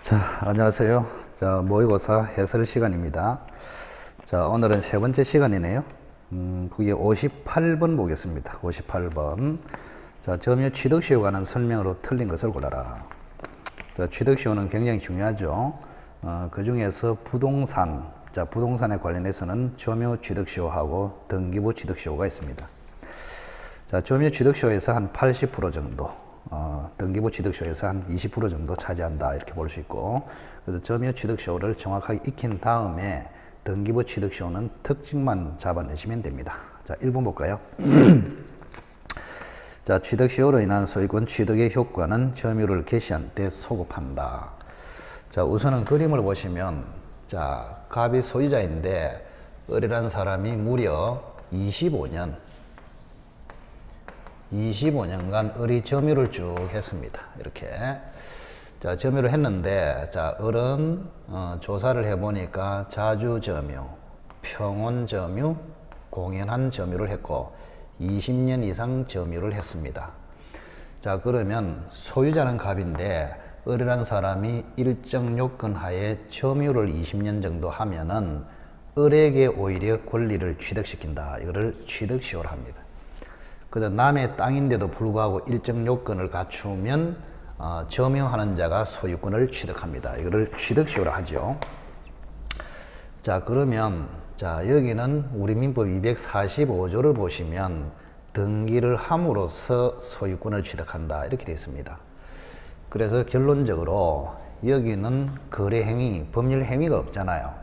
자, 안녕하세요. 자, 모의고사 해설 시간입니다. 자, 오늘은 세 번째 시간이네요. 그게 58번 보겠습니다. 58번. 자, 점유 취득시효 관한 설명으로 틀린 것을 골라라. 자, 취득시효는 굉장히 중요하죠. 그 중에서 부동산, 자, 부동산에 관련해서는 점유 취득시효하고 등기부 취득시효가 있습니다. 자, 점유 취득시효에서 한 80% 정도, 등기부 취득시효에서 한 20% 정도 차지한다 이렇게 볼 수 있고, 그래서 점유 취득시효를 정확하게 익힌 다음에 등기부 취득시효는 특징만 잡아내시면 됩니다. 자, 1번 볼까요? 자, 취득시효로 인한 소유권 취득의 효과는 점유를 개시한 때 소급한다. 자, 우선은 그림을 보시면, 자, 갑이 소유자인데 을이라는 사람이 무려 25년간 을이 점유를 쭉 했습니다. 이렇게. 자, 점유를 했는데, 자, 을은, 조사를 해보니까 자주점유, 평온점유, 공연한 점유를 했고, 20년 이상 점유를 했습니다. 자, 그러면 소유자는 갑인데, 을이라는 사람이 일정 요건 하에 점유를 20년 정도 하면은, 을에게 오히려 권리를 취득시킨다. 이거를 취득시효를 합니다. 그래서 남의 땅인데도 불구하고 일정 요건을 갖추면 점유하는 자가 소유권을 취득합니다. 이거를 취득시효라 하죠. 자, 그러면 자, 여기는 우리 민법 245조를 보시면 등기를 함으로써 소유권을 취득한다 이렇게 되어 있습니다. 그래서 결론적으로 여기는 거래행위, 법률행위가 없잖아요.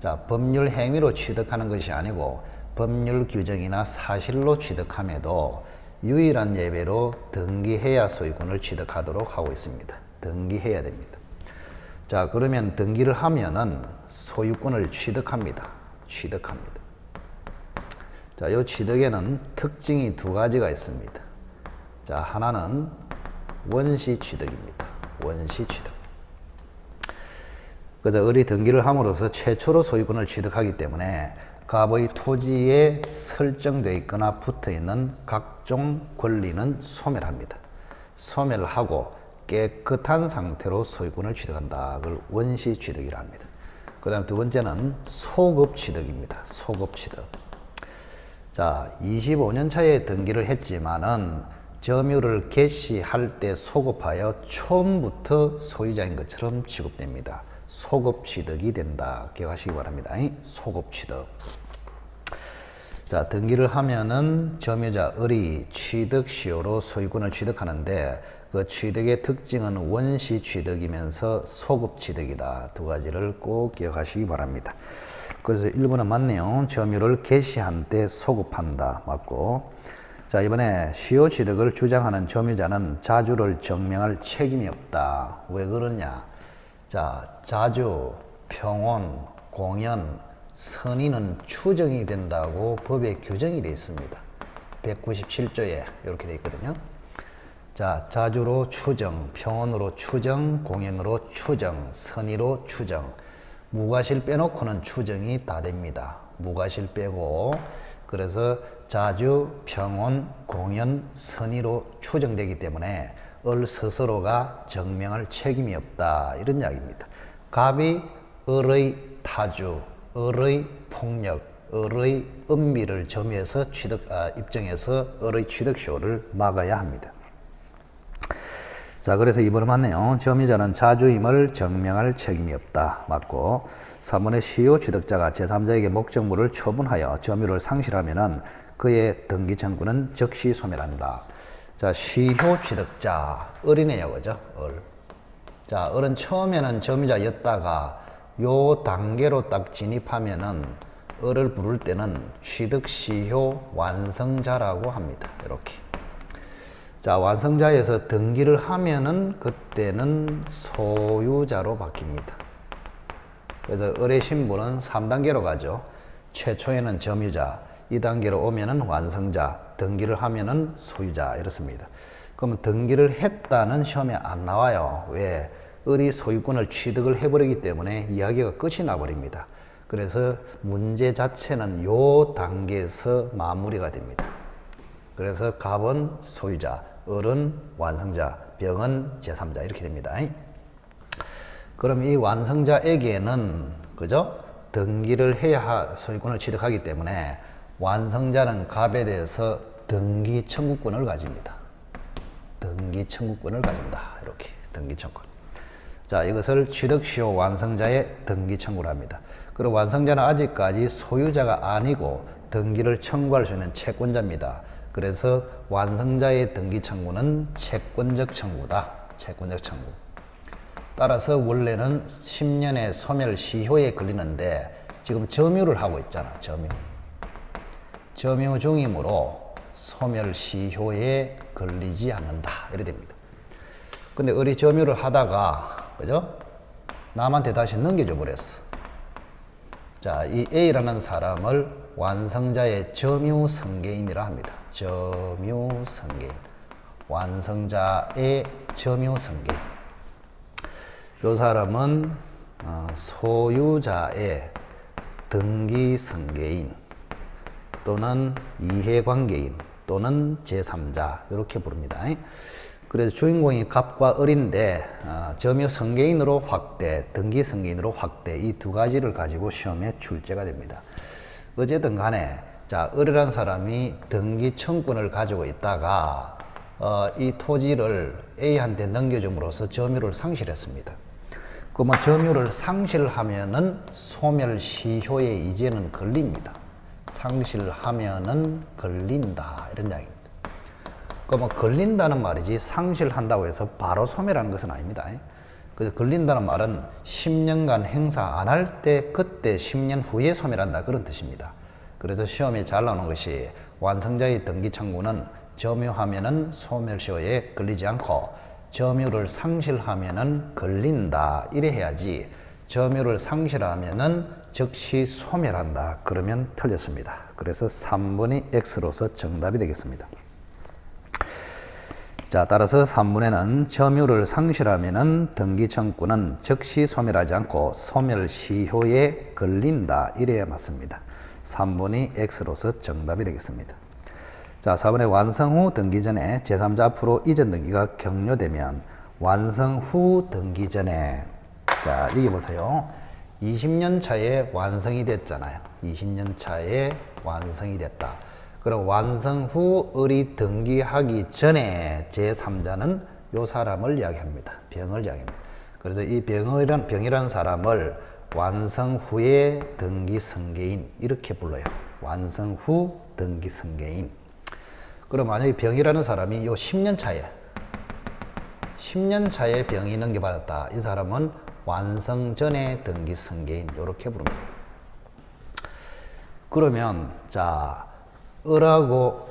자, 법률행위로 취득하는 것이 아니고 법률 규정이나 사실로 취득함에도 유일한 예외로 등기해야 소유권을 취득하도록 하고 있습니다. 등기해야 됩니다. 자, 그러면 등기를 하면은 소유권을 취득합니다. 취득합니다. 자, 이 취득에는 특징이 두 가지가 있습니다. 자, 하나는 원시 취득입니다. 원시 취득. 그래서 을이 등기를 함으로써 최초로 소유권을 취득하기 때문에 갑의 토지에 설정되어 있거나 붙어 있는 각종 권리는 소멸합니다. 소멸을 하고 깨끗한 상태로 소유권을 취득한다. 그걸 원시 취득이라 합니다. 그 다음 두 번째는 소급 취득입니다. 소급 취득. 자, 25년 차에 등기를 했지만은 점유를 개시할 때 소급하여 처음부터 소유자인 것처럼 취급됩니다. 소급 취득이 된다. 기억하시기 바랍니다. 소급 취득. 자, 등기를 하면은 점유자 을이 취득시효로 소유권을 취득하는데 그 취득의 특징은 원시 취득이면서 소급 취득이다. 두 가지를 꼭 기억하시기 바랍니다. 그래서 1번은 맞네요. 점유를 개시한 때 소급한다. 맞고. 자, 이번에 시효 취득을 주장하는 점유자는 자주를 증명할 책임이 없다. 왜 그러냐? 자, 자주, 평온, 공연, 선의는 추정이 된다고 법에 규정이 되어 있습니다. 197조에 이렇게 되어 있거든요. 자, 자주로 추정, 평온으로 추정, 공연으로 추정, 선의로 추정. 무과실 빼놓고는 추정이 다 됩니다. 무과실 빼고. 그래서 자주, 평온, 공연, 선의로 추정되기 때문에 을 스스로가 증명할 책임이 없다. 이런 이야기입니다. 갑이 을의 타주, 을의 폭력, 을의 은밀을 점유해서 입증해서 을의 취득시효를 막아야 합니다. 자, 그래서 2번은 맞네요. 점유자는 자주임을 증명할 책임이 없다. 맞고. 3번의 시효 취득자가 제3자에게 목적물을 처분하여 점유를 상실하면은 그의 등기 청구는 즉시 소멸한다. 자, 시효 취득자, 을이네요. 그죠? 을. 자, 을은 처음에는 점유자였다가 요 단계로 딱 진입하면은 을을 부를 때는 취득시효 완성자라고 합니다. 이렇게. 자, 완성자에서 등기를 하면은 그때는 소유자로 바뀝니다. 그래서 을의 신분은 3단계로 가죠. 최초에는 점유자, 2단계로 오면은 완성자, 등기를 하면은 소유자 이렇습니다. 그럼 등기를 했다는 시험에 안 나와요. 왜? 을이 소유권을 취득을 해버리기 때문에 이야기가 끝이 나버립니다. 그래서 문제 자체는 요 단계에서 마무리가 됩니다. 그래서 갑은 소유자, 을은 완성자, 병은 제3자 이렇게 됩니다. 그럼 이 완성자에게는 그죠? 등기를 해야 소유권을 취득하기 때문에 완성자는 갑에 대해서 등기 청구권을 가집니다. 등기 청구권을 가진다. 이렇게 등기 청구권. 자, 이것을 취득시효 완성자의 등기 청구를 합니다. 그리고 완성자는 아직까지 소유자가 아니고 등기를 청구할 수 있는 채권자입니다. 그래서 완성자의 등기 청구는 채권적 청구다. 채권적 청구. 따라서 원래는 10년의 소멸 시효에 걸리는데 지금 점유를 하고 있잖아. 점유 중이므로 소멸 시효에 걸리지 않는다. 이래 됩니다. 근데 우리 점유를 하다가 그죠? 남한테 다시 넘겨줘 버렸어. 자, 이 A라는 사람을 완성자의 점유승계인이라 합니다. 점유승계인. 완성자의 점유승계인. 이 사람은 소유자의 등기승계인 또는 이해관계인 또는 제3자 이렇게 부릅니다. 그래서 주인공이 갑과 을인데 점유승계인으로 확대, 등기승계인으로 확대 이 두 가지를 가지고 시험에 출제가 됩니다. 어쨌든 간에 자, 을이라는 사람이 등기 청구권을 가지고 있다가 이 토지를 A한테 넘겨줌으로써 점유를 상실했습니다. 그러면 점유를 상실하면은 소멸시효에 이제는 걸립니다. 상실하면은 걸린다 이런 이야기입니다. 그러면 걸린다는 말이지 상실한다고 해서 바로 소멸하는 것은 아닙니다. 그래서 걸린다는 말은 10년간 행사 안 할 때 그때 10년 후에 소멸한다 그런 뜻입니다. 그래서 시험에 잘 나오는 것이 완성자의 등기 청구는 점유하면은 소멸시효에 걸리지 않고 점유를 상실하면은 걸린다 이래 해야지 점유를 상실하면은 즉시 소멸한다 그러면 틀렸습니다. 그래서 3번이 X로서 정답이 되겠습니다. 자, 따라서 3번에는 점유를 상실하면은 등기 청구는 즉시 소멸하지 않고 소멸시효에 걸린다 이래야 맞습니다. 3번이 X로서 정답이 되겠습니다. 자, 4번에 완성 후 등기 전에 제3자 앞으로 이전 등기가 격려되면 완성 후 등기 전에 자, 여기 보세요. 20년 차에 완성이 됐잖아요. 20년 차에 완성이 됐다. 그럼 완성 후 을이 등기하기 전에 제3자는 요 사람을 이야기합니다. 병을 이야기합니다. 그래서 이 병이라는 사람을 완성 후에 등기 승계인 이렇게 불러요. 완성 후 등기 승계인. 그럼 만약에 병이라는 사람이 요 10년 차에 병이 넘겨받았다. 이 사람은 완성 전에 등기 승계인 이렇게 부릅니다. 그러면 자, 을하고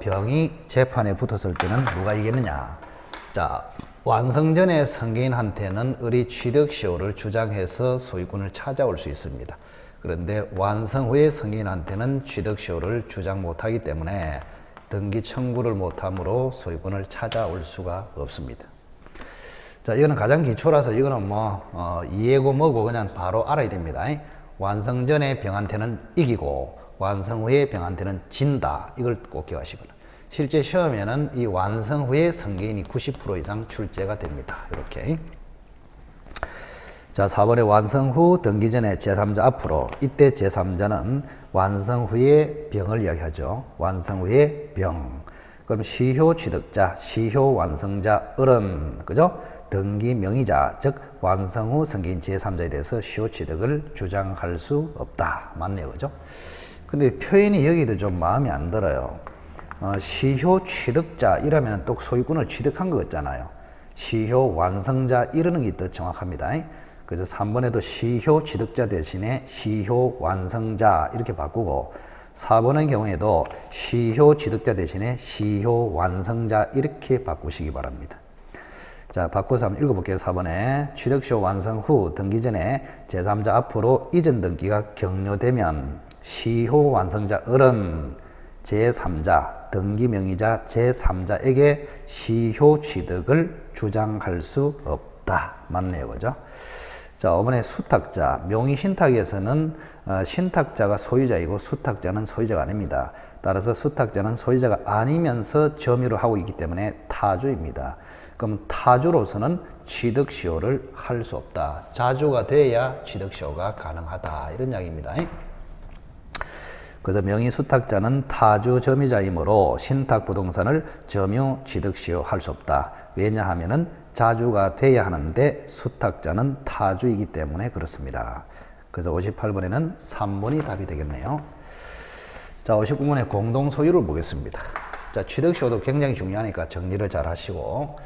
병이 재판에 붙었을 때는 누가 이겼느냐? 자, 완성 전에 승계인한테는 을이 취득시효를 주장해서 소유권을 찾아올 수 있습니다. 그런데 완성 후에 승계인한테는 취득시효를 주장 못하기 때문에 등기 청구를 못하므로 소유권을 찾아올 수가 없습니다. 자, 이거는 가장 기초라서 이거는 이해고 뭐고 그냥 바로 알아야 됩니다. 완성 전에 병한테는 이기고 완성 후에 병한테는 진다. 이걸 꼭 기억하시고요. 실제 시험에는 이 완성 후에 승계인이 90% 이상 출제가 됩니다. 이렇게. 자, 4번에 완성 후 등기 전에 제3자 앞으로 이때 제3자는 완성 후에 병을 이야기하죠. 완성 후에 병. 그럼 시효 취득자, 시효 완성자 을은 그죠? 등기 명의자, 즉 완성 후 승계인 제3자에 대해서 시효 취득을 주장할 수 없다. 맞네요. 그죠? 근데 표현이 여기도 좀 마음에 안 들어요. 시효 취득자 이러면 또 소유권을 취득한 것 같잖아요. 시효 완성자 이러는 게 더 정확합니다. 그래서 3번에도 시효 취득자 대신에 시효 완성자 이렇게 바꾸고 4번의 경우에도 시효 취득자 대신에 시효 완성자 이렇게 바꾸시기 바랍니다. 자, 바꿔서 한번 읽어볼게요. 4번에 취득시효 완성 후 등기 전에 제3자 앞으로 이전 등기가 격려되면 시효 완성자 을은 제3자, 등기 명의자 제3자에게 시효 취득을 주장할 수 없다. 맞네요. 그죠? 자, 5번에 수탁자, 명의 신탁에서는 신탁자가 소유자이고 수탁자는 소유자가 아닙니다. 따라서 수탁자는 소유자가 아니면서 점유를 하고 있기 때문에 타주입니다. 그럼 타주로서는 취득시효를 할 수 없다. 자주가 돼야 취득시효가 가능하다. 이런 이야기입니다. 그래서 명의수탁자는 타주 점유자이므로 신탁부동산을 점유 취득시효 할 수 없다. 왜냐하면은 자주가 돼야 하는데 수탁자는 타주이기 때문에 그렇습니다. 그래서 58번에는 3번이 답이 되겠네요. 자, 59번의 공동소유를 보겠습니다. 자, 취득시효도 굉장히 중요하니까 정리를 잘 하시고,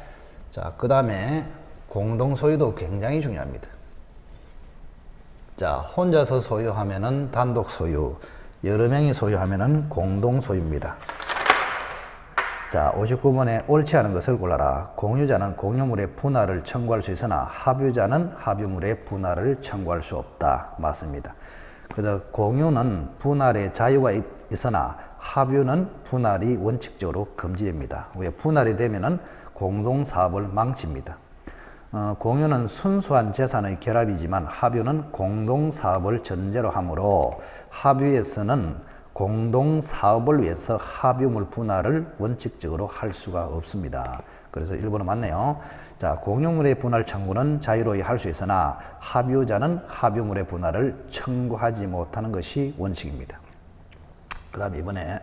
자, 그 다음에 공동소유도 굉장히 중요합니다. 자, 혼자서 소유하면은 단독 소유, 여러 명이 소유하면은 공동 소유입니다. 자, 59번에 옳지 않은 것을 골라라. 공유자는 공유물의 분할을 청구할 수 있으나 합유자는 합유물의 분할을 청구할 수 없다. 맞습니다. 그래서 공유는 분할의 자유가 있으나 합유는 분할이 원칙적으로 금지됩니다. 왜? 분할이 되면은 공동 사업을 망칩니다. 공유는 순수한 재산의 결합이지만 합유는 공동사업을 전제로 하므로 합유에서는 공동사업을 위해서 합유물 분할을 원칙적으로 할 수가 없습니다. 그래서 1번은 맞네요. 자, 공유물의 분할 청구는 자유로이 할 수 있으나 합유자는 합유물의 분할을 청구하지 못하는 것이 원칙입니다. 그 다음 이번에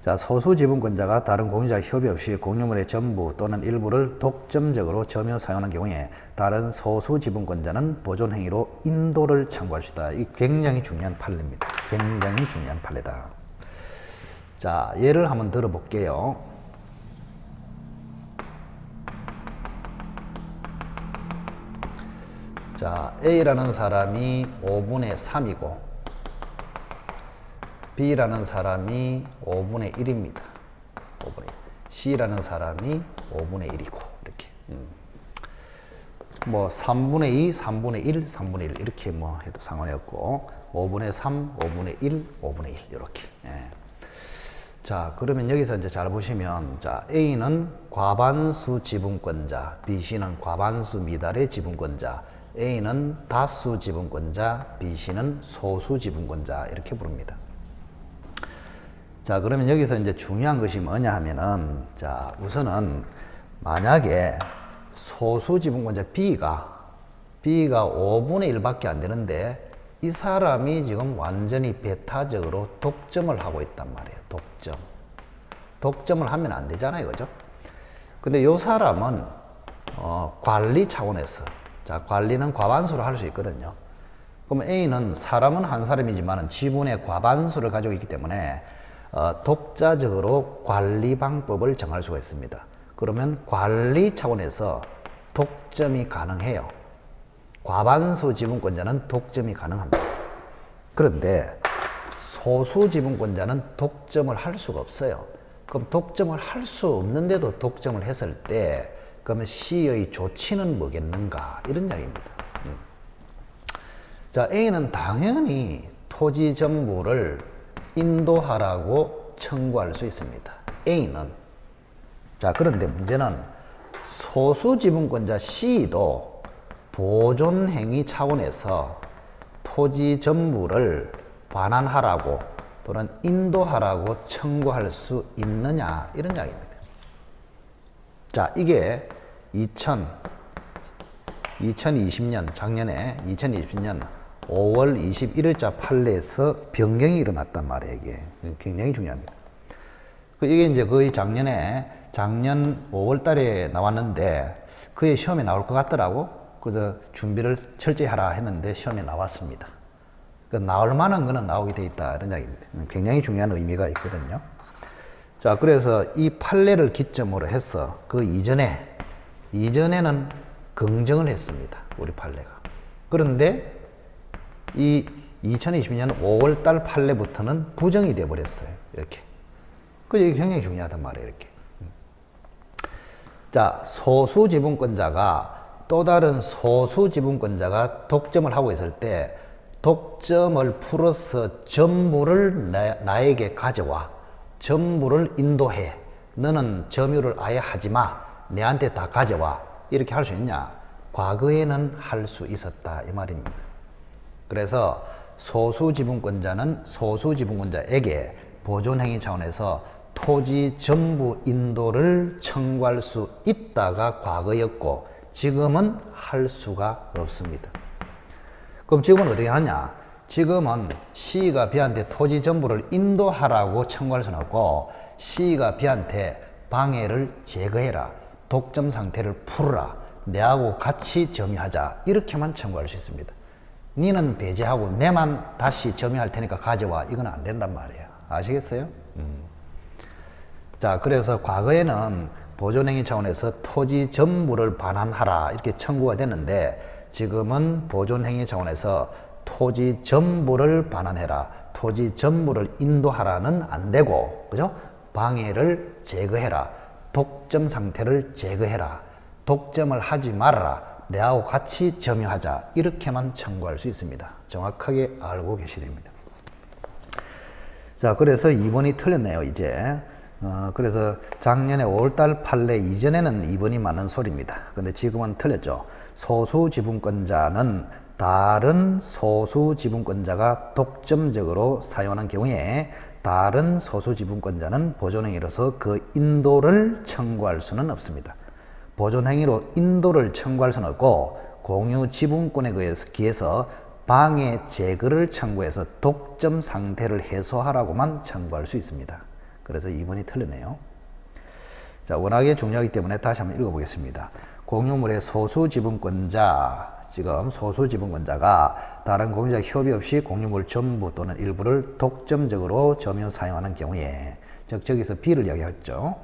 자, 소수 지분권자가 다른 공유자 협의 없이 공유물의 전부 또는 일부를 독점적으로 점유 사용하는 경우에 다른 소수 지분권자는 보존 행위로 인도를 청구할 수 있다. 이 굉장히 중요한 판례입니다. 굉장히 중요한 판례다. 자, 예를 한번 들어볼게요. 자, A라는 사람이 5분의 3이고 B라는 사람이 5분의 1입니다. 5분의 1. C라는 사람이 5분의 1이고 이렇게 뭐 3분의 2, 3분의 1, 3분의 1 이렇게 뭐 해도 상관이 없고 5분의 3, 5분의 1, 5분의 1 이렇게. 예. 자, 그러면 여기서 이제 잘 보시면 자, A는 과반수 지분권자, B, C는 과반수 미달의 지분권자, A는 다수 지분권자, B, C는 소수 지분권자 이렇게 부릅니다. 자, 그러면 여기서 이제 중요한 것이 뭐냐 하면은, 자, 우선은 만약에 소수 지분권자 B가 5분의 1밖에 안 되는데 이 사람이 지금 완전히 배타적으로 독점을 하고 있단 말이에요. 독점을 하면 안 되잖아요. 그죠? 근데 이 사람은 관리 차원에서, 자, 관리는 과반수로 할 수 있거든요. 그럼 A는 사람은 한 사람이지만 지분의 과반수를 가지고 있기 때문에 독자적으로 관리 방법을 정할 수가 있습니다. 그러면 관리 차원에서 독점이 가능해요. 과반수 지분권자는 독점이 가능합니다. 그런데 소수 지분권자는 독점을 할 수가 없어요. 그럼 독점을 할 수 없는데도 독점을 했을 때 그러면 C의 조치는 뭐겠는가? 이런 이야기입니다. 자, A는 당연히 토지 전부를 인도하라고 청구할 수 있습니다. A는. 자, 그런데 문제는 소수 지분권자 C도 보존행위 차원에서 토지 전부를 반환하라고 또는 인도하라고 청구할 수 있느냐 이런 이야기입니다. 자, 이게 2020년 작년에 2020년 5월 21일자 판례에서 변경이 일어났단 말이에요. 이게 굉장히 중요합니다. 이게 이제 거의 작년 5월 달에 나왔는데 그의 시험에 나올 것 같더라고. 그래서 준비를 철저히 하라 했는데 시험에 나왔습니다. 나올 만한 거는 나오게 돼 있다 이런 이야기입니다. 굉장히 중요한 의미가 있거든요. 자, 그래서 이 판례를 기점으로 해서 그 이전에는 긍정을 했습니다. 우리 판례가. 그런데 이 2020년 5월 달 판례부터는 부정이 돼 버렸어요. 이렇게. 이게 굉장히 중요하단 말이에요. 이렇게. 자, 소수 지분권자가 또 다른 소수 지분권자가 독점을 하고 있을 때 독점을 풀어서 전부를 나에게 가져와. 전부를 인도해. 너는 점유를 아예 하지 마. 내한테 다 가져와. 이렇게 할 수 있냐? 과거에는 할 수 있었다. 이 말입니다. 그래서 소수 지분권자는 소수 지분권자에게 보존행위 차원에서 토지 전부 인도를 청구할 수 있다가 과거였고 지금은 할 수가 없습니다. 그럼 지금은 어떻게 하냐? 지금은 C가 B한테 토지 전부를 인도하라고 청구할 수는 없고 C가 B한테 방해를 제거해라, 독점 상태를 풀어라, 내하고 같이 점유하자, 이렇게만 청구할 수 있습니다. 니는 배제하고 내만 다시 점유할 테니까 가져와, 이건 안 된단 말이에요. 아시겠어요? 자, 그래서 과거에는 보존행위 차원에서 토지 전부를 반환하라 이렇게 청구가 됐는데 지금은 보존행위 차원에서 토지 전부를 반환해라, 토지 전부를 인도하라는 안 되고, 그죠? 방해를 제거해라, 독점 상태를 제거해라, 독점을 하지 말아라, 내하고 같이 점유하자, 이렇게만 청구할 수 있습니다. 정확하게 알고 계셔야 됩니다. 자, 그래서 2번이 틀렸네요, 이제. 그래서 작년에 5월달 판례 이전에는 2번이 맞는 소리입니다. 근데 지금은 틀렸죠. 소수 지분권자는 다른 소수 지분권자가 독점적으로 사용하는 경우에 다른 소수 지분권자는 보존행위로서 그 인도를 청구할 수는 없습니다. 보존행위로 인도를 청구할 수는 없고 공유 지분권에 기해서 방해 제거를 청구해서 독점 상태를 해소하라고만 청구할 수 있습니다. 그래서 2번이 틀렸네요. 자, 워낙에 중요하기 때문에 다시 한번 읽어보겠습니다. 공유물의 소수 지분권자, 지금 소수 지분권자가 다른 공유자 협의 없이 공유물 전부 또는 일부를 독점적으로 점유 사용하는 경우에, 즉 저기서 B를 이야기했죠.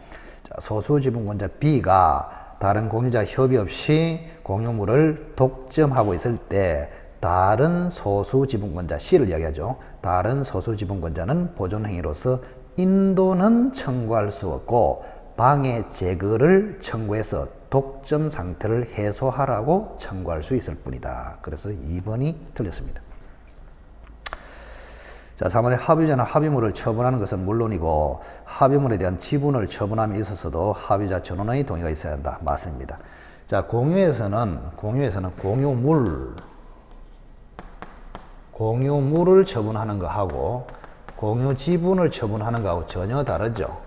자, 소수 지분권자 B가 다른 공유자 협의 없이 공유물을 독점하고 있을 때 다른 소수 지분권자 C를 이야기하죠. 다른 소수 지분권자는 보존행위로서 인도는 청구할 수 없고 방해 제거를 청구해서 독점 상태를 해소하라고 청구할 수 있을 뿐이다. 그래서 2번이 틀렸습니다. 자, 3번에 합의자나 합의물을 처분하는 것은 물론이고 합의물에 대한 지분을 처분함에 있어서도 합의자 전원의 동의가 있어야 한다. 맞습니다. 자, 공유에서는 공유물을 처분하는 거하고 공유 지분을 처분하는 거하고 전혀 다르죠.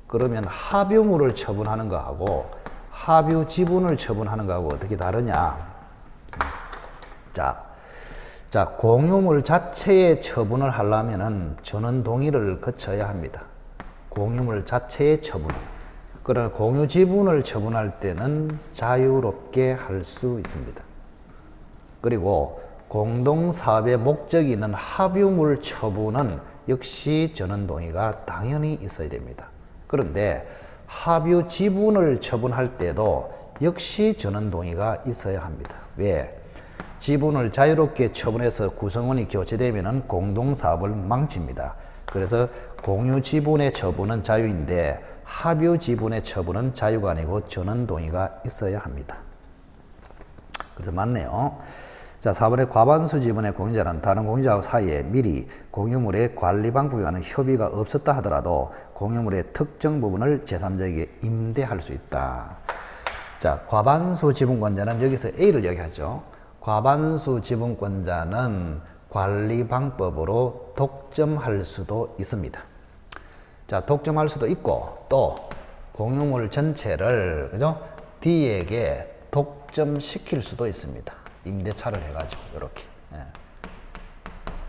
그러면 합유물을 처분하는 거하고 합유 지분을 처분하는 거하고 어떻게 다르냐? 자, 공유물 자체의 처분을 하려면은 전원 동의를 거쳐야 합니다. 공유물 자체의 처분. 그러나 공유 지분을 처분할 때는 자유롭게 할 수 있습니다. 그리고 공동사업의 목적이 있는 합유물 처분은 역시 전원 동의가 당연히 있어야 됩니다. 그런데 합유 지분을 처분할 때도 역시 전원 동의가 있어야 합니다. 왜? 지분을 자유롭게 처분해서 구성원이 교체되면 공동사업을 망칩니다. 그래서 공유 지분의 처분은 자유인데 합유 지분의 처분은 자유가 아니고 전원 동의가 있어야 합니다. 그래서 맞네요. 자, 4번에 과반수 지분의 공유자는 다른 공유자 사이에 미리 공유물의 관리 방법에 관한 협의가 없었다 하더라도 공유물의 특정 부분을 제3자에게 임대할 수 있다. 자, 과반수 지분권자는 여기서 A를 얘기하죠. 과반수 지분권자는 관리 방법으로 독점할 수도 있습니다. 자, 독점할 수도 있고 또 공유물 전체를, 그죠? D에게 독점시킬 수도 있습니다. 임대차를 해가지고 이렇게. 예.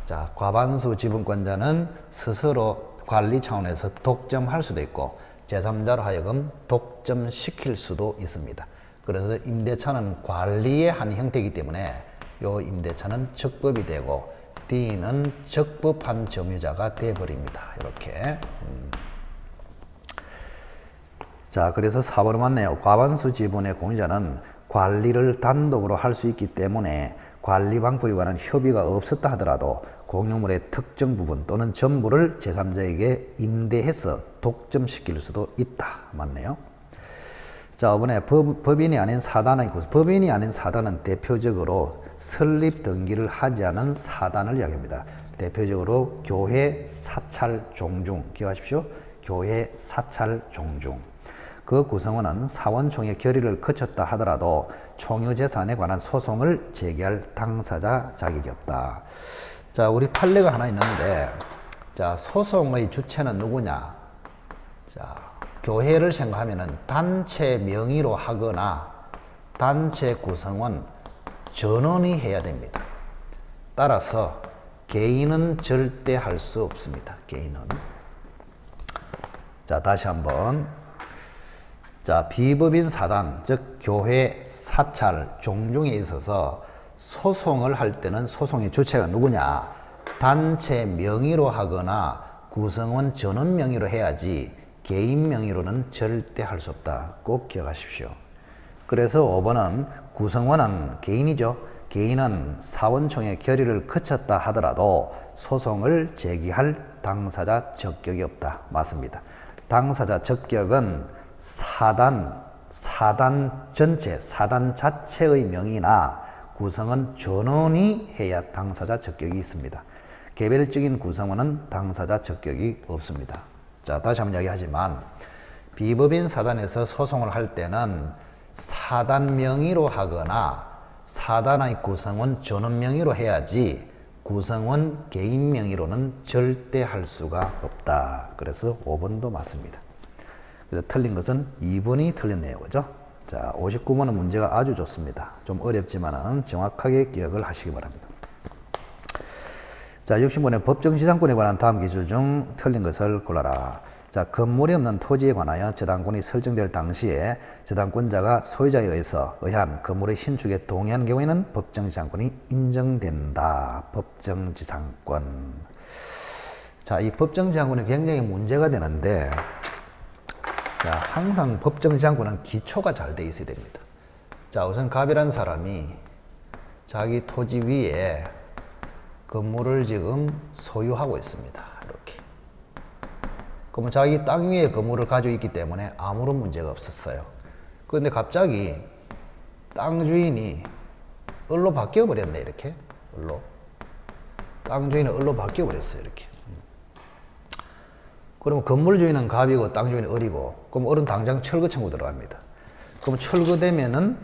자, 과반수 지분권자는 스스로 관리 차원에서 독점할 수도 있고 제3자로 하여금 독점시킬 수도 있습니다. 그래서 임대차는 관리의 한 형태이기 때문에 요 임대차는 적법이 되고 D는 적법한 점유자가 되어버립니다. 이렇게. 자, 그래서 4번은 맞네요. 과반수 지분의 공유자는 관리를 단독으로 할 수 있기 때문에 관리 방법에 관한 협의가 없었다 하더라도 공유물의 특정 부분 또는 전부를 제3자에게 임대해서 독점시킬 수도 있다. 맞네요. 자, 이번에 법인이 아닌 사단의 구성. 법인이 아닌 사단은 대표적으로 설립 등기를 하지 않은 사단을 이야기합니다. 대표적으로 교회, 사찰, 종중. 기억하십시오. 교회, 사찰, 종중. 그 구성원은 사원총회 결의를 거쳤다 하더라도 총유재산에 관한 소송을 제기할 당사자 자격이 없다. 자, 우리 판례가 하나 있는데, 자, 소송의 주체는 누구냐? 자, 교회를 생각하면은 단체 명의로 하거나 단체 구성원 전원이 해야 됩니다. 따라서 개인은 절대 할 수 없습니다. 개인은. 자, 다시 한번. 자, 비법인 사단, 즉 교회 사찰, 종중에 있어서 소송을 할 때는 소송의 주체가 누구냐? 단체 명의로 하거나 구성원 전원 명의로 해야지 개인 명의로는 절대 할 수 없다. 꼭 기억하십시오. 그래서 5번은 구성원은 개인이죠. 개인은 사원총회 결의를 거쳤다 하더라도 소송을 제기할 당사자 적격이 없다. 맞습니다. 당사자 적격은 사단 전체, 사단 자체의 명의나 구성원 전원이 해야 당사자 적격이 있습니다. 개별적인 구성원은 당사자 적격이 없습니다. 자, 다시 한번 이야기하지만 비법인 사단에서 소송을 할 때는 사단 명의로 하거나 사단의 구성원 전원 명의로 해야지 구성원 개인 명의로는 절대 할 수가 없다. 그래서 5번도 맞습니다. 그래서 틀린 것은 2번이 틀렸네요. 그죠? 자, 59번은 문제가 아주 좋습니다. 좀 어렵지만은 정확하게 기억을 하시기 바랍니다. 자, 60번에 법정지상권에 관한 다음 기술 중 틀린 것을 골라라. 자, 건물이 없는 토지에 관하여 저당권이 설정될 당시에 저당권자가 소유자에 의한 건물의 신축에 동의한 경우에는 법정지상권이 인정된다. 법정지상권. 자, 이 법정지상권이 굉장히 문제가 되는데, 자, 항상 법정지상권은 기초가 잘 돼 있어야 됩니다. 자, 우선 갑이라는 사람이 자기 토지 위에 건물을 지금 소유하고 있습니다. 이렇게. 그러면 자기 땅 위에 건물을 가지고 있기 때문에 아무런 문제가 없었어요. 그런데 갑자기 땅 주인이 을로 바뀌어 버렸네. 이렇게. 을로. 땅 주인은 을로 바뀌어 버렸어요. 이렇게. 그러면 건물 주인은 갑이고 땅 주인은 을이고, 그럼 을은 당장 철거 청구 들어갑니다. 그럼 철거되면은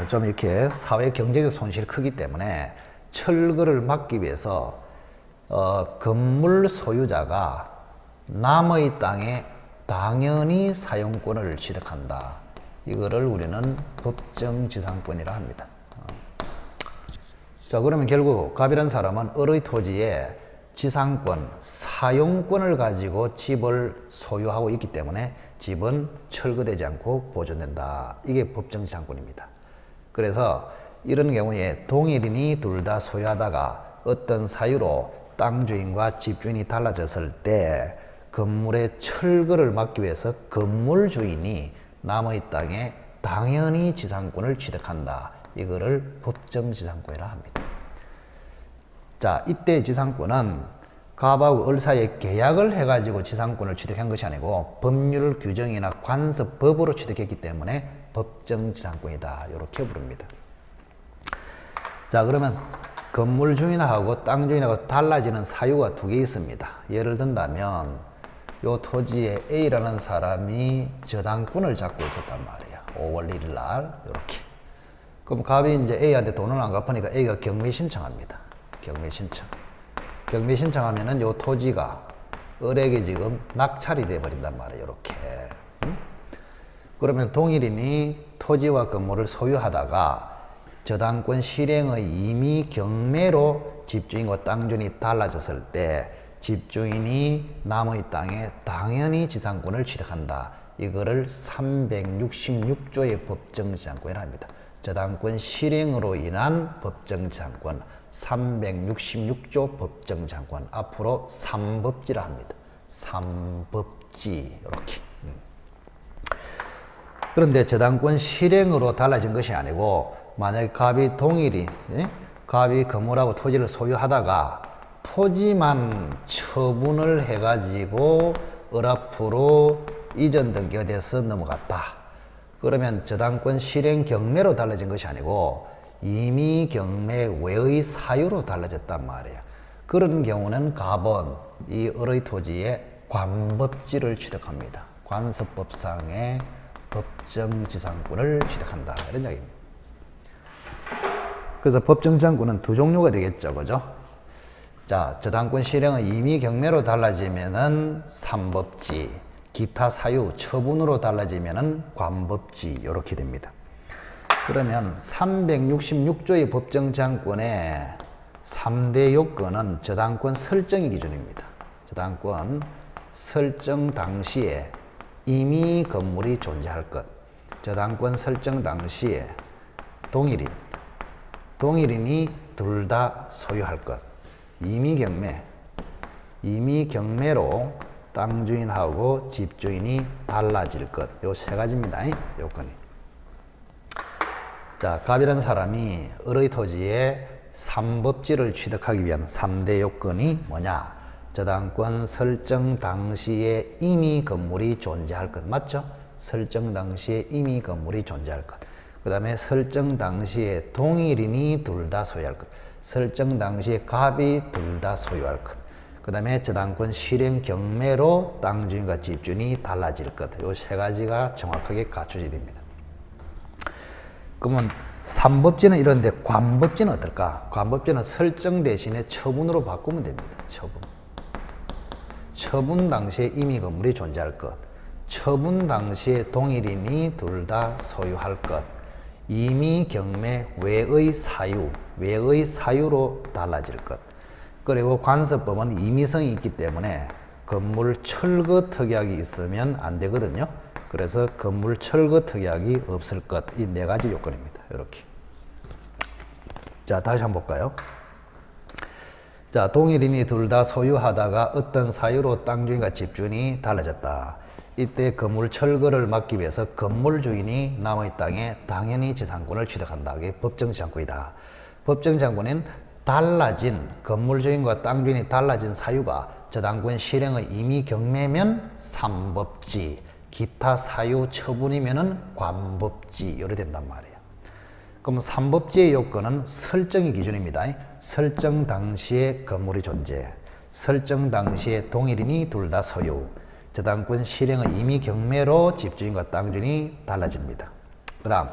좀 이렇게 사회 경제적 손실이 크기 때문에 철거를 막기 위해서 건물 소유자가 남의 땅에 당연히 사용권을 취득한다. 이거를 우리는 법정지상권이라 합니다. 자, 그러면 결국 갑이라는 사람은 을의 토지에 지상권, 사용권을 가지고 집을 소유하고 있기 때문에 집은 철거되지 않고 보존된다. 이게 법정지상권입니다. 그래서 이런 경우에 동일인이 둘 다 소유하다가 어떤 사유로 땅 주인과 집 주인이 달라졌을 때 건물의 철거를 막기 위해서 건물 주인이 남의 땅에 당연히 지상권을 취득한다. 이거를 법정지상권이라 합니다. 자, 이때 지상권은 갑하고 을 사이에 계약을 해가지고 지상권을 취득한 것이 아니고 법률 규정이나 관습법으로 취득했기 때문에 법정지상권이다. 이렇게 부릅니다. 자, 그러면 건물 주인하고 땅 주인하고 달라지는 사유가 두 개 있습니다. 예를 든다면 요 토지에 A라는 사람이 저당권을 잡고 있었단 말이에요. 5월 1일 날 이렇게. 그럼 갑이 이제 A한테 돈을 안 갚으니까 A가 경매 신청합니다. 경매 신청. 경매 신청하면은 요 토지가 을에게 지금 낙찰이 돼 버린단 말이에요. 이렇게. 그러면 동일인이 토지와 건물을 소유하다가 저당권 실행의 임의 경매로 집주인과 땅 주인이 달라졌을 때 집주인이 남의 땅에 당연히 지상권을 취득한다. 이거를 366조의 법정지상권이라 합니다. 저당권 실행으로 인한 법정지상권, 366조 법정지상권. 앞으로 3법지라 합니다. 3법지 이렇게. 그런데 저당권 실행으로 달라진 것이 아니고 만약에 갑이 동일이 갑이 건물하고 토지를 소유하다가 토지만 처분을 해가지고 을 앞으로 이전 등기가 돼서 넘어갔다. 그러면 저당권 실행 경매로 달라진 것이 아니고 이미 경매 외의 사유로 달라졌단 말이에요. 그런 경우는 갑은 이 을의 토지에 관법지를 취득합니다. 관습법상의 법정지상권을 취득한다. 이런 이야기입니다. 그래서 법정지상권은 두 종류가 되겠죠. 그죠? 자, 저당권 실행은 임의 경매로 달라지면은 삼법지, 기타 사유, 처분으로 달라지면은 관법지 이렇게 됩니다. 그러면 366조의 법정지상권의 3대 요건은 저당권 설정의 기준입니다. 저당권 설정 당시에 임의 건물이 존재할 것, 저당권 설정 당시에 동일인이 둘 다 소유할 것, 임의경매로 땅 주인하고 집주인이 달라질 것, 요 세 가지입니다. 요건이. 자, 갑이라는 사람이 을의 토지에 삼법지를 취득하기 위한 3대 요건이 뭐냐? 저당권 설정 당시에 임의 건물이 존재할 것, 맞죠? 설정 당시에 임의 건물이 존재할 것. 그 다음에 설정 당시에 동일인이 둘 다 소유할 것. 설정 당시에 갑이 둘 다 소유할 것. 그 다음에 저당권 실행 경매로 땅 주인과 집주인이 달라질 것. 요 세 가지가 정확하게 갖춰져야 됩니다. 그러면 삼법지는 이런데 관법지는 어떨까? 관법지는 설정 대신에 처분으로 바꾸면 됩니다. 처분 당시에 임의 건물이 존재할 것. 처분 당시에 동일인이 둘 다 소유할 것. 임의 경매 외의 사유로 달라질 것. 그리고 관서법은 임의성이 있기 때문에 건물 철거 특약이 있으면 안 되거든요. 그래서 건물 철거 특약이 없을 것. 이 네 가지 요건입니다. 이렇게. 자, 다시 한번 볼까요? 자, 동일인이 둘 다 소유하다가 어떤 사유로 땅 주인과 집주인이 달라졌다. 이때 건물 철거를 막기 위해서 건물 주인이 남의 땅에 당연히 지상권을 취득한다. 이게 법정지상권이다. 법정지상권은 달라진 건물 주인과 땅 주인이 달라진 사유가 저당권 실행의 임의 경매면 삼법지, 기타 사유 처분이면은 관법지 이래 된단 말이에요. 그럼 삼법지의 요건은 설정의 기준입니다. 설정 당시에 건물이 존재, 설정 당시에 동일인이 둘 다 소유, 저당권 실행의 임의 경매로 집주인과 땅 주인이 달라집니다. 그 다음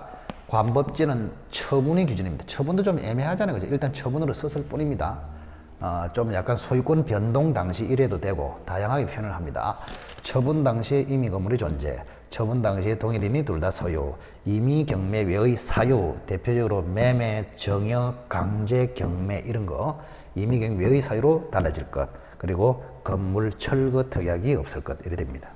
관법지는 처분의 기준입니다. 처분도 좀 애매하잖아요. 그죠? 일단 처분으로 썼을 뿐입니다. 좀 약간 소유권 변동 당시 이래도 되고 다양하게 표현을 합니다. 처분 당시에 임의 건물이 존재, 처분 당시에 동일인이 둘 다 소유, 임의 경매 외의 사유, 대표적으로 매매, 정여, 강제 경매 이런 거 임의 경매 외의 사유로 달라질 것, 그리고 건물 철거 특약이 없을 것 이래 됩니다.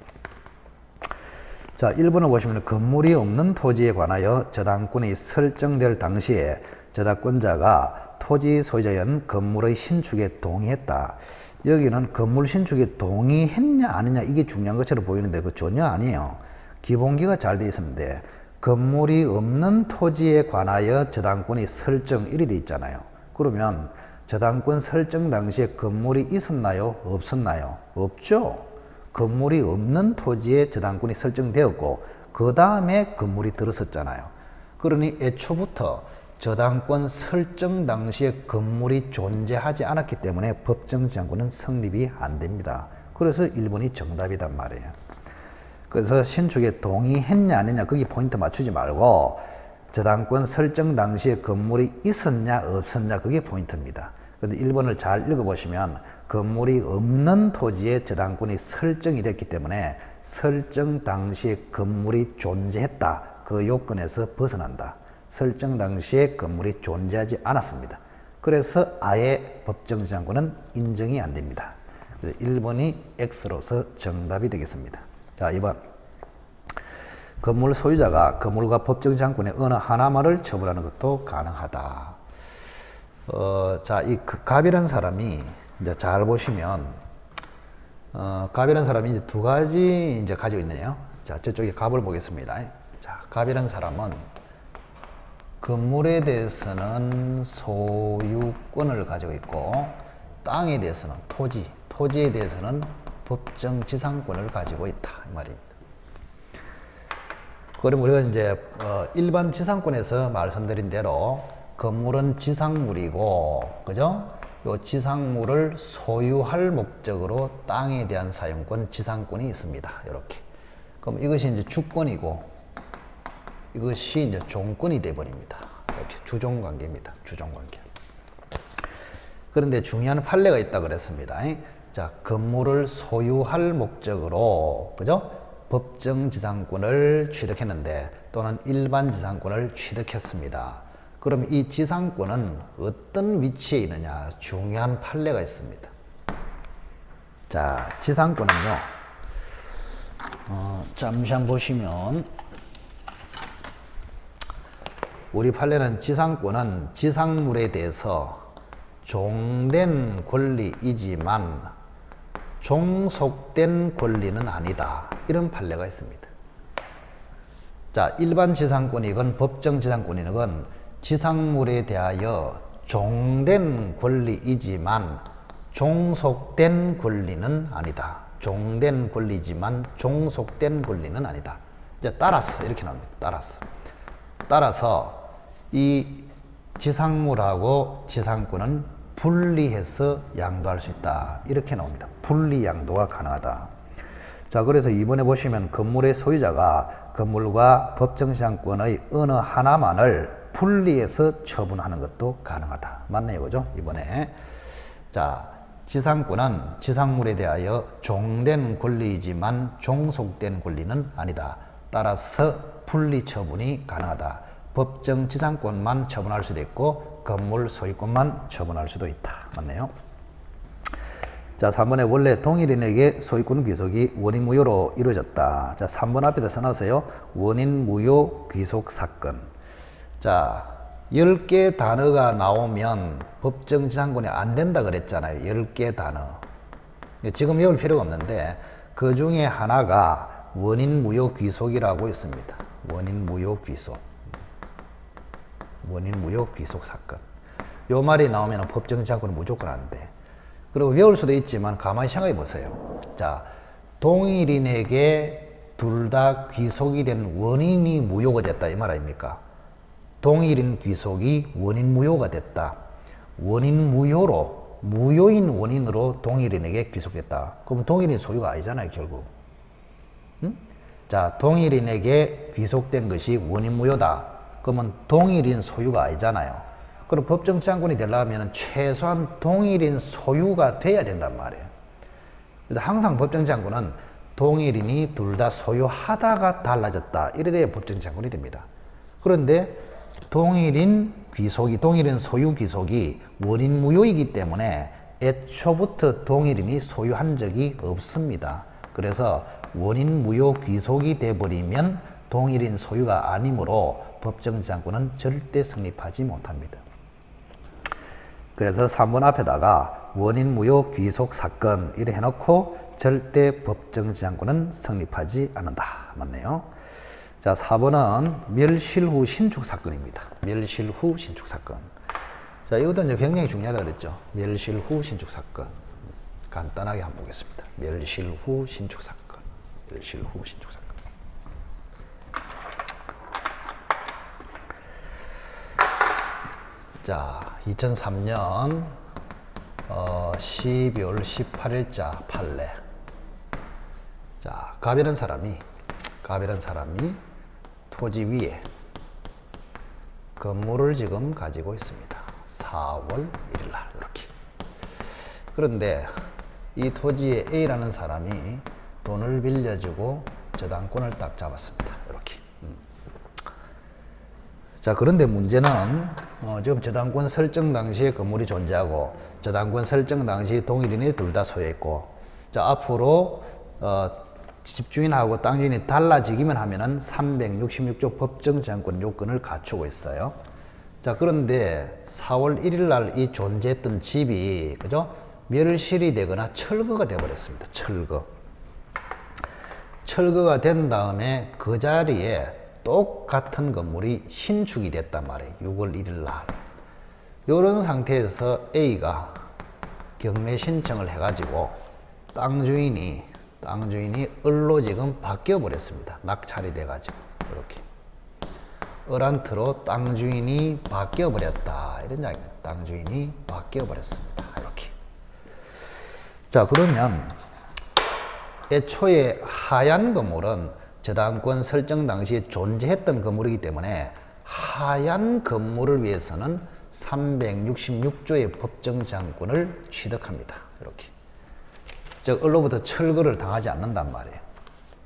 자, 1번을 보시면 건물이 없는 토지에 관하여 저당권이 설정될 당시에 저당권자가 토지 소유자인 건물의 신축에 동의했다. 여기는 건물 신축에 동의했냐 아니냐 이게 중요한 것처럼 보이는데 그 전혀 아니에요. 기본기가 잘 되어 있었는데 건물이 없는 토지에 관하여 저당권이 설정 이리 돼 있잖아요. 그러면 저당권 설정 당시에 건물이 있었나요? 없었나요? 없죠. 건물이 없는 토지에 저당권이 설정되었고 그 다음에 건물이 들어섰잖아요. 그러니 애초부터 저당권 설정 당시에 건물이 존재하지 않았기 때문에 법정지상권은 성립이 안 됩니다. 그래서 1번이 정답이란 말이에요. 그래서 신축에 동의했냐 안 했냐 거기 포인트 맞추지 말고 저당권 설정 당시에 건물이 있었냐 없었냐 그게 포인트입니다. 그런데 1번을 잘 읽어보시면 건물이 없는 토지에 저당권이 설정이 됐기 때문에 설정 당시에 건물이 존재했다. 그 요건에서 벗어난다. 설정 당시에 건물이 존재하지 않았습니다. 그래서 아예 법정지상권은 인정이 안 됩니다. 그래서 1번이 X로서 정답이 되겠습니다. 자, 2번. 건물 소유자가 건물과 법정지상권의 어느 하나만을 처분하는 것도 가능하다. 자, 이 갑이라는 사람이 이제 잘 보시면 갑이라는 사람이 이제 두 가지 이제 가지고 있네요. 자, 저쪽에 갑을 보겠습니다. 자, 갑이라는 사람은 건물에 대해서는 소유권을 가지고 있고 땅에 대해서는 토지에 대해서는 법정지상권을 가지고 있다 이 말입니다. 그럼 우리가 이제 일반 지상권에서 말씀드린 대로 건물은 지상물이고, 그죠? 요 지상물을 소유할 목적으로 땅에 대한 사용권, 지상권이 있습니다. 이렇게. 그럼 이것이 이제 주권이고, 이것이 이제 종권이 되어버립니다. 이렇게 주종관계입니다. 주종관계. 그런데 중요한 판례가 있다 그랬습니다. 자, 건물을 소유할 목적으로, 그죠? 법정 지상권을 취득했는데 또는 일반 지상권을 취득했습니다. 그럼 이 지상권은 어떤 위치에 있느냐? 중요한 판례가 있습니다. 자, 지상권은요. 잠시 한번 보시면 우리 판례는 지상권은 지상물에 대해서 종된 권리이지만 종속된 권리는 아니다. 이런 판례가 있습니다. 자, 일반 지상권이건 법정 지상권이건 지상물에 대하여 종된 권리이지만 종속된 권리는 아니다. 종된 권리지만 종속된 권리는 아니다. 이제 따라서 이렇게 나옵니다. 따라서 이 지상물하고 지상권은 분리해서 양도할 수 있다. 이렇게 나옵니다. 분리 양도가 가능하다. 자, 그래서 이번에 보시면 건물의 소유자가 건물과 법정 지상권의 어느 하나만을 분리해서 처분하는 것도 가능하다. 맞네요. 그죠? 이번에. 자, 지상권은 지상물에 대하여 종된 권리이지만 종속된 권리는 아니다. 따라서 분리 처분이 가능하다. 법정 지상권만 처분할 수도 있고 건물 소유권만 처분할 수도 있다. 맞네요. 자, 3번에 원래 동일인에게 소유권 귀속이 원인 무효로 이루어졌다. 자, 3번 앞에다 써놓으세요. 원인 무효 귀속 사건. 자, 10개 단어가 나오면 법정 지상권이 안 된다 그랬잖아요. 10개 단어. 지금 외울 필요가 없는데 그 중에 하나가 원인 무효 귀속이라고 있습니다. 원인 무효 귀속. 원인 무효 귀속 사건. 요 말이 나오면 법정 지상권은 무조건 안 돼. 그리고 외울 수도 있지만 가만히 생각해 보세요. 자, 동일인에게 둘 다 귀속이 된 원인이 무효가 됐다 이 말 아닙니까? 동일인 귀속이 원인 무효가 됐다. 원인 무효로, 무효인 원인으로 동일인에게 귀속됐다. 그럼 동일인 소유가 아니잖아요, 결국. 응? 자, 동일인에게 귀속된 것이 원인 무효다. 그러면 동일인 소유가 아니잖아요. 그럼 법정 지상권이 되려면 최소한 동일인 소유가 돼야 된단 말이에요. 그래서 항상 법정 지상권은 동일인이 둘 다 소유하다가 달라졌다. 이래 돼야 법정 지상권이 됩니다. 그런데 동일인 귀속이, 동일인 소유 귀속이 원인 무효이기 때문에 애초부터 동일인이 소유한 적이 없습니다. 그래서 원인 무효 귀속이 돼버리면 동일인 소유가 아니므로 법정 지상권은 절대 성립하지 못합니다. 그래서 3번 앞에다가 원인 무효 귀속 사건 이래 해놓고 절대 법정 지상권은 성립하지 않는다. 맞네요. 자, 4번은 멸실 후 신축 사건입니다. 멸실 후 신축 사건. 자, 이것도 이제 굉장히 중요하다 그랬죠. 멸실 후 신축 사건. 간단하게 한번 보겠습니다. 멸실 후 신축 사건. 멸실 후 신축 사건. 자, 2003년 12월 18일자 판례. 자, 갑이라는 사람이 토지 위에 건물을 지금 가지고 있습니다. 4월 1일 날 이렇게. 그런데 이 토지에 A라는 사람이 돈을 빌려주고 저당권을 딱 잡았습니다. 이렇게. 자, 그런데 문제는 지금 저당권 설정 당시에 건물이 존재하고 저당권 설정 당시 동일인이 둘 다 소유했고, 자, 앞으로 집주인하고 땅주인이 달라지기만 하면은 366조 법정 지상권 요건을 갖추고 있어요. 자, 그런데 4월 1일 날 이 존재했던 집이, 그죠? 멸실이 되거나 철거가 되어버렸습니다. 철거가 된 다음에 그 자리에 똑같은 건물이 신축이 됐단 말이에요. 6월 1일 날. 이런 상태에서 A가 경매 신청을 해가지고 땅주인이 을로 지금 바뀌어 버렸습니다. 낙찰이 돼가지고 이렇게 을한테로 땅주인이 바뀌어 버렸다 이런 이야기입니다. 땅주인이 바뀌어 버렸습니다. 이렇게. 자, 그러면 애초에 하얀 건물은 저당권 설정 당시에 존재했던 건물이기 때문에 하얀 건물을 위해서는 366조의 법정지상권을 취득합니다. 이렇게. 즉 을로부터 철거를 당하지 않는단 말이에요.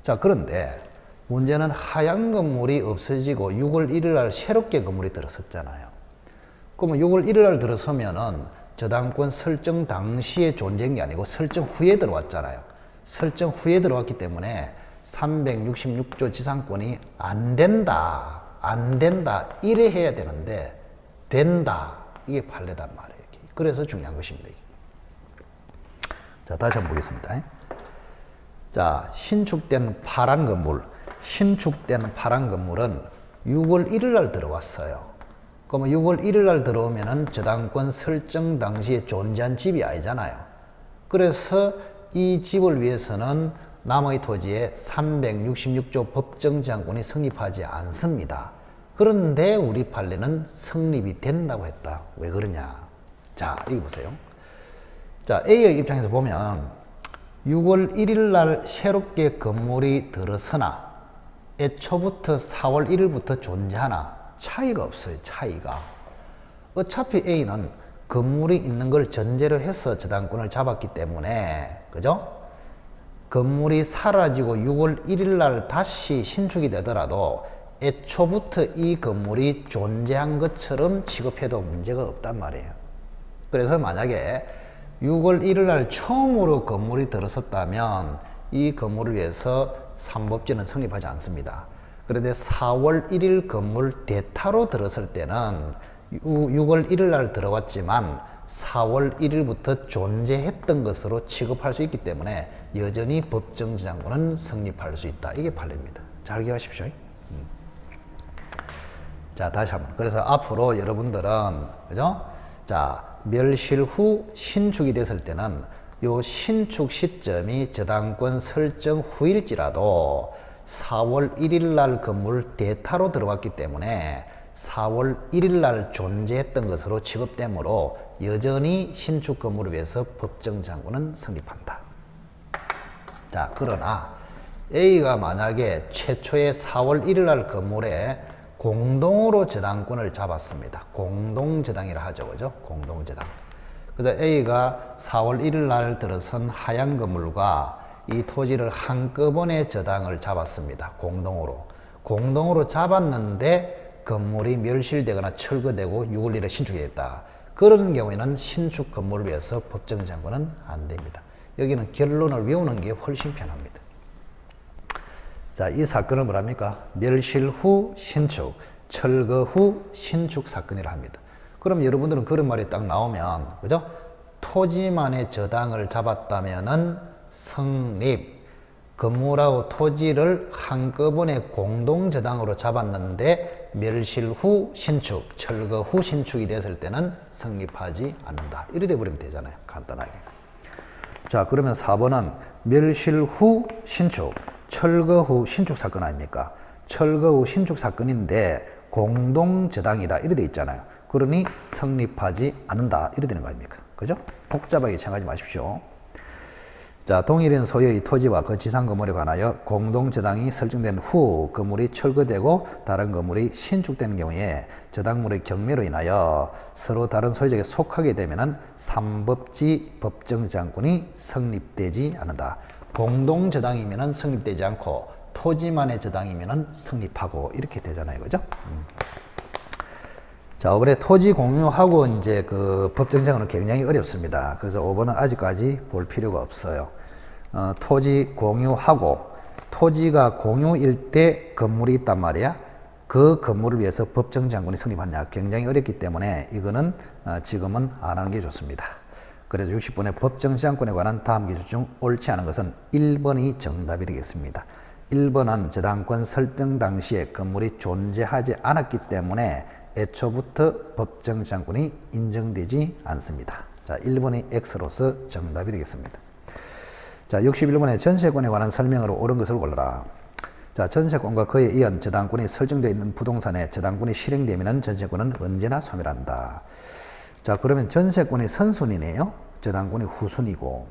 자, 그런데 문제는 하향 건물이 없어지고 6월 1일 날 새롭게 건물이 들어섰잖아요. 그러면 6월 1일 날 들어서면은 저당권 설정 당시에 존재한 게 아니고 설정 후에 들어왔잖아요. 설정 후에 들어왔기 때문에 366조 지상권이 안 된다, 이래 해야 되는데 된다, 이게 판례단 말이에요. 그래서 중요한 것입니다. 자, 다시 한번 보겠습니다. 자, 신축된 파란 건물은 6월 1일 날 들어왔어요. 그러면 6월 1일 날 들어오면은 저당권 설정 당시에 존재한 집이 아니잖아요. 그래서 이 집을 위해서는 남의 토지에 366조 법정지상권이 성립하지 않습니다. 그런데 우리 판례는 성립이 된다고 했다. 왜 그러냐? 자, 여기 보세요. 자, A의 입장에서 보면 6월 1일 날 새롭게 건물이 들어서나 애초부터 4월 1일부터 존재하나 차이가 없어요. 차이가. 어차피 A는 건물이 있는 걸 전제로 해서 저당권을 잡았기 때문에, 그죠? 건물이 사라지고 6월 1일 날 다시 신축이 되더라도 애초부터 이 건물이 존재한 것처럼 취급해도 문제가 없단 말이에요. 그래서 만약에 6월 1일 날 처음으로 건물이 들어섰다면 이 건물을 위해서 삼법지는 성립하지 않습니다. 그런데 4월 1일 건물 대타로 들었을 때는 6월 1일 날 들어왔지만 4월 1일부터 존재했던 것으로 취급할 수 있기 때문에 여전히 법정지상권은 성립할 수 있다. 이게 판례입니다. 잘 기억하십시오. 자, 다시 한번. 그래서 앞으로 여러분들은, 그죠? 자, 멸실 후 신축이 됐을 때는 요 신축 시점이 저당권 설정 후일지라도 4월 1일 날 건물 대타로 들어왔기 때문에 4월 1일 날 존재했던 것으로 취급되므로 여전히 신축 건물을 위해서 법정지상권은 성립한다. 자, 그러나 A가 만약에 최초의 4월 1일 날 건물에 공동으로 저당권을 잡았습니다. 공동저당이라 하죠. 그죠? 공동저당. 그래서 A가 4월 1일 날 들어선 하향 건물과 이 토지를 한꺼번에 저당을 잡았습니다. 공동으로 잡았는데 건물이 멸실되거나 철거되고 6월 1일에 신축이 됐다. 그런 경우에는 신축 건물을 위해서 법정지상권은 안 됩니다. 여기는 결론을 외우는 게 훨씬 편합니다. 자, 이 사건을 뭐랍니까? 멸실 후 신축, 철거 후 신축 사건이라 합니다. 그럼 여러분들은 그런 말이 딱 나오면, 그죠? 토지만의 저당을 잡았다면은 성립, 건물하고 토지를 한꺼번에 공동저당으로 잡았는데 멸실 후 신축, 철거 후 신축이 됐을 때는 성립하지 않는다. 이래 돼버리면 되잖아요. 간단하게. 자, 그러면 4번은 멸실 후 신축, 철거 후 신축 사건 아닙니까? 철거 후 신축 사건인데 공동저당이다. 이래 돼 있잖아요. 그러니 성립하지 않는다. 이래 되는 거 아닙니까? 그죠? 복잡하게 생각하지 마십시오. 자, 동일인 소유의 토지와 그 지상 건물에 관하여 공동저당이 설정된 후 건물이 철거되고 다른 건물이 신축되는 경우에 저당물의 경매로 인하여 서로 다른 소유자에게 속하게 되면은 삼법지 법정지상권이 성립되지 않는다. 공동저당이면은 성립되지 않고 토지만의 저당이면은 성립하고 이렇게 되잖아요. 그죠? 자, 5번에 토지 공유하고 이제 그 법정지상권은 굉장히 어렵습니다. 그래서 5번은 아직까지 볼 필요가 없어요. 토지 공유하고 토지가 공유일 때 건물이 있단 말이야. 그 건물을 위해서 법정지상권이 성립하느냐 굉장히 어렵기 때문에 이거는 지금은 안 하는 게 좋습니다. 그래서 60번에 법정지상권에 관한 다음 기준 중 옳지 않은 것은 1번이 정답이 되겠습니다. 1번은 저당권 설정 당시에 건물이 존재하지 않았기 때문에 애초부터 법정지상권이 인정되지 않습니다. 자, 1번이 X로서 정답이 되겠습니다. 자, 61번에 전세권에 관한 설명으로 옳은 것을 골라라. 자, 전세권과 그에 의한 저당권이 설정되어 있는 부동산에 저당권이 실행되면 전세권은 언제나 소멸한다. 자, 그러면 전세권이 선순위네요. 저당권이 후순위고.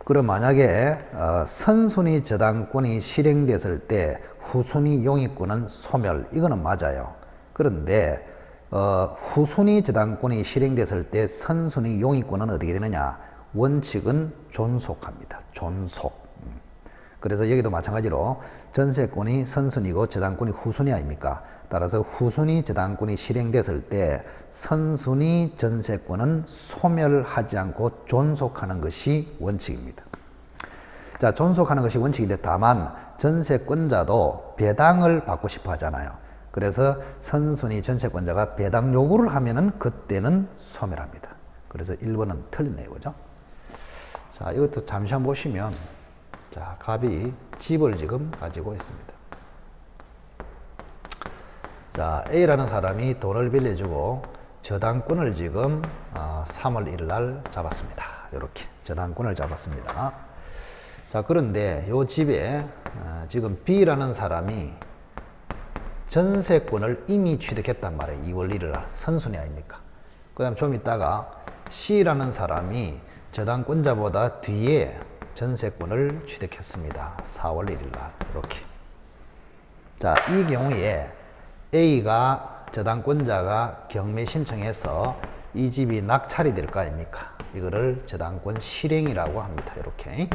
그럼 만약에 선순위 저당권이 실행됐을 때 후순위 용익권은 소멸. 이거는 맞아요. 그런데 후순위 저당권이 실행됐을 때 선순위 용익권은 어떻게 되느냐? 원칙은 존속합니다. 존속. 그래서 여기도 마찬가지로 전세권이 선순위고 저당권이 후순위 아닙니까? 따라서 후순위 저당권이 실행됐을 때 선순위 전세권은 소멸하지 않고 존속하는 것이 원칙입니다. 자, 존속하는 것이 원칙인데 다만 전세권자도 배당을 받고 싶어 하잖아요. 그래서 선순위 전세권자가 배당 요구를 하면은 그때는 소멸합니다. 그래서 1번은 틀리네요. 그죠? 자, 이것도 잠시 한번 보시면 자, 갑이 집을 지금 가지고 있습니다. 자, A라는 사람이 돈을 빌려주고 저당권을 지금 3월 1일 날 잡았습니다. 이렇게 저당권을 잡았습니다. 자, 그런데 이 집에 지금 B라는 사람이 전세권을 이미 취득했단 말이에요. 2월 1일 날 선순위 아닙니까? 그 다음 좀 있다가 C라는 사람이 저당권자보다 뒤에 전세권을 취득했습니다. 4월 1일 날 이렇게. 자, 이 경우에 A가 저당권자가 경매 신청해서 이 집이 낙찰이 될 거 아닙니까? 이거를 저당권 실행이라고 합니다. 이렇게.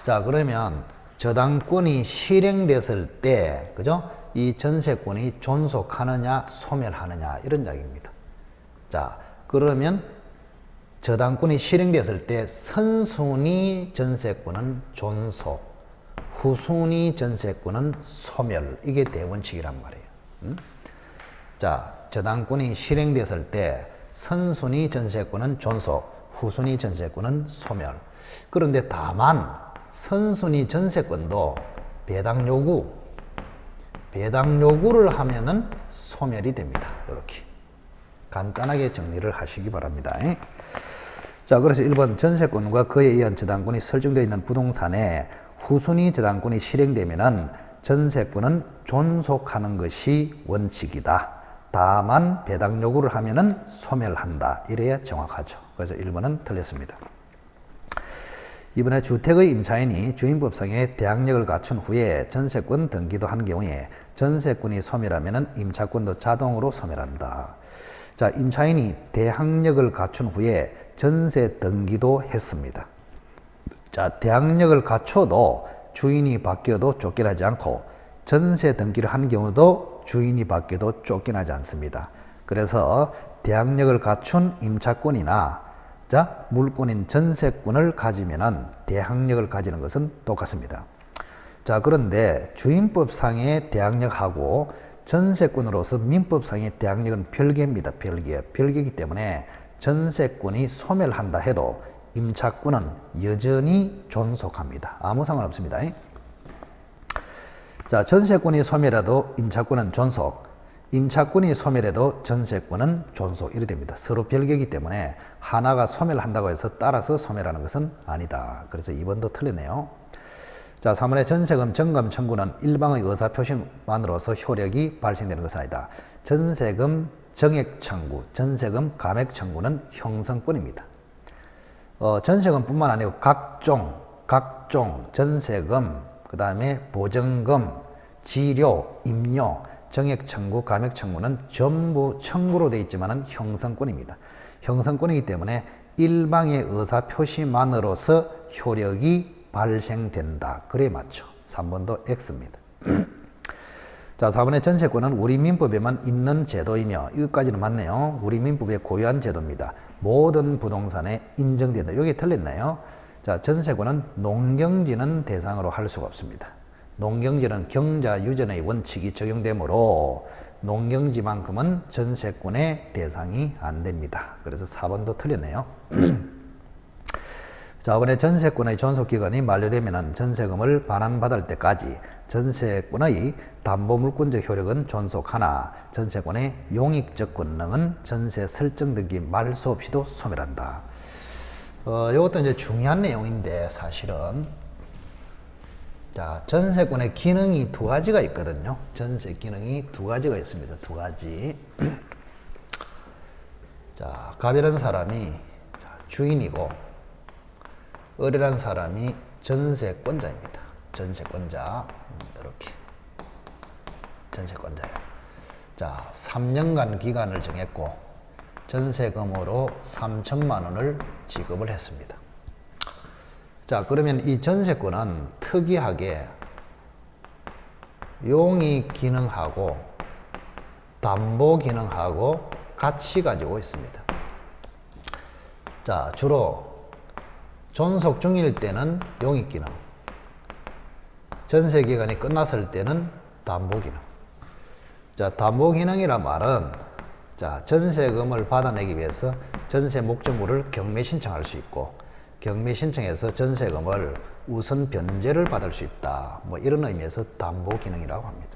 자, 그러면 저당권이 실행됐을 때, 그죠? 이 전세권이 존속하느냐, 소멸하느냐, 이런 이야기입니다. 자, 그러면 저당권이 실행됐을 때 선순위 전세권은 존속, 후순위 전세권은 소멸. 이게 대원칙이란 말이에요. 자, 저당권이 실행됐을 때 선순위 전세권은 존속, 후순위 전세권은 소멸. 그런데 다만 선순위 전세권도 배당 요구를 하면은 소멸이 됩니다. 이렇게 간단하게 정리를 하시기 바랍니다. 자, 그래서 1번 전세권과 그에 의한 저당권이 설정되어 있는 부동산에 후순위 저당권이 실행되면은 전세권은 존속하는 것이 원칙이다. 다만 배당 요구를 하면은 소멸한다. 이래야 정확하죠. 그래서 1번은 틀렸습니다. 이번에 주택의 임차인이 주인법상의 대항력을 갖춘 후에 전세권 등기도 한 경우에 전세권이 소멸하면은 임차권도 자동으로 소멸한다. 자, 임차인이 대항력을 갖춘 후에 전세 등기도 했습니다. 자, 대항력을 갖춰도 주인이 바뀌어도 쫓겨나지 않고 전세 등기를 한 경우도 주인이 바뀌어도 쫓겨나지 않습니다. 그래서 대항력을 갖춘 임차권이나 자, 물권인 전세권을 가지면은 대항력을 가지는 것은 똑같습니다. 자, 그런데 주인법상의 대항력하고 전세권으로서 민법상의 대항력은 별개입니다. 별개이기 때문에 전세권이 소멸한다 해도 임차권은 여전히 존속합니다. 아무 상관없습니다. 자, 전세권이 소멸해도 임차권은 존속, 임차권이 소멸해도 전세권은 존속. 이래 됩니다. 서로 별개이기 때문에 하나가 소멸한다고 해서 따라서 소멸하는 것은 아니다. 그래서 2번도 틀리네요. 자, 3번의 전세금 정감 청구는 일방의 의사표시만으로서 효력이 발생되는 것은 아니다. 전세금 정액 청구, 전세금 감액 청구는 형성권입니다. 전세금뿐만 아니고 각종 전세금, 그 다음에 보증금, 지료, 임료, 정액 청구, 감액 청구는 전부 청구로 되어 있지만은 형성권입니다. 형성권이기 때문에 일방의 의사표시만으로서 효력이 발생된다. 그래 맞죠. 3번도 X입니다. 자, 4번의 전세권은 우리 민법에만 있는 제도이며 이것까지는 맞네요. 우리 민법에 고유한 제도입니다. 모든 부동산에 인정된다. 여기 틀렸나요? 자, 전세권은 농경지는 대상으로 할 수가 없습니다. 농경지는 경자 유전의 원칙이 적용되므로 농경지만큼은 전세권의 대상이 안 됩니다. 그래서 4번도 틀렸네요. 자, 이번에 전세권의 존속기간이 만료되면 전세금을 반환받을 때까지 전세권의 담보물권적 효력은 존속하나 전세권의 용익적 권능은 전세 설정 등기 말 수 없이도 소멸한다. 이것도 이제 중요한 내용인데 사실은 자, 전세권의 기능이 두 가지가 있거든요. 전세 기능이 두 가지가 있습니다. 두 가지. 자, 갑이라는 사람이 주인이고 을이라는 사람이 전세권자입니다. 전세권자. 이렇게 전세권자예요. 자, 3년간 기간을 정했고 전세금으로 3천만 원을 지급을 했습니다. 자, 그러면 이 전세권은 특이하게 용의 기능하고 담보 기능하고 같이 가지고 있습니다. 자, 주로 존속 중일 때는 용의 기능, 전세 기간이 끝났을 때는 담보 기능. 자, 담보 기능이란 말은 자, 전세금을 받아내기 위해서 전세 목적물을 경매 신청할 수 있고 경매 신청해서 전세금을 우선 변제를 받을 수 있다. 뭐 이런 의미에서 담보 기능이라고 합니다.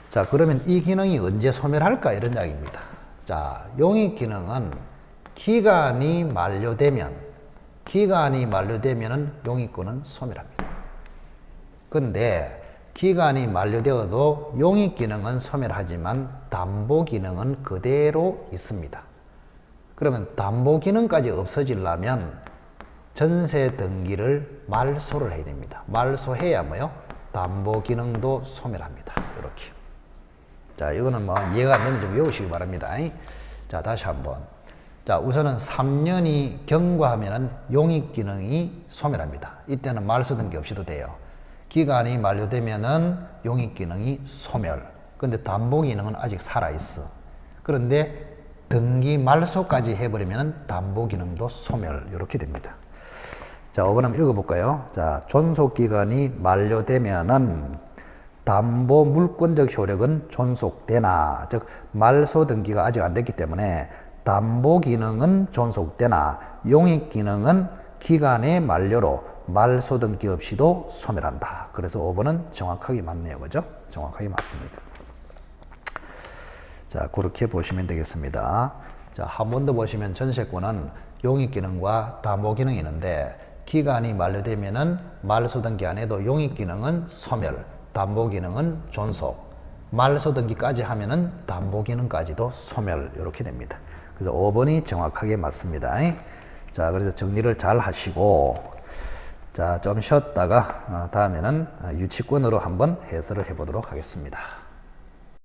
자, 그러면 이 기능이 언제 소멸할까 이런 이야기입니다. 자, 용의 기능은 기간이 만료되면은 용의권은 소멸합니다. 근데 기간이 만료되어도 용의 기능은 소멸하지만 담보 기능은 그대로 있습니다. 그러면 담보 기능까지 없어지려면 전세 등기를 말소를 해야 됩니다. 말소해야 뭐요? 담보 기능도 소멸합니다. 이렇게. 자, 이거는 뭐 이해가 안 되면 좀 외우시기 바랍니다. 자, 다시 한번. 자, 우선은 3년이 경과하면은 용의 기능이 소멸합니다. 이때는 말소 등기 없이도 돼요. 기간이 만료되면은 용의 기능이 소멸. 근데 담보 기능은 아직 살아있어. 그런데 등기 말소까지 해버리면 담보 기능도 소멸. 이렇게 됩니다. 자, 5번 한번 읽어볼까요? 자, 존속기간이 만료되면은 담보 물권적 효력은 존속되나, 즉 말소 등기가 아직 안 됐기 때문에 담보 기능은 존속되나 용의 기능은 기간의 만료로 말소 등기 없이도 소멸한다. 그래서 5번은 정확하게 맞네요. 그죠? 정확하게 맞습니다. 자, 그렇게 보시면 되겠습니다. 자, 한 번 더 보시면 전세권은 용의 기능과 담보 기능이 있는데 기간이 만료되면은 말소 등기 안 해도 용의 기능은 소멸, 담보 기능은 존속, 말소 등기까지 하면은 담보 기능까지도 소멸 이렇게 됩니다. 그래서 5번이 정확하게 맞습니다. 자, 그래서 정리를 잘 하시고 자, 좀 쉬었다가 다음에는 유치권으로 한번 해설을 해보도록 하겠습니다.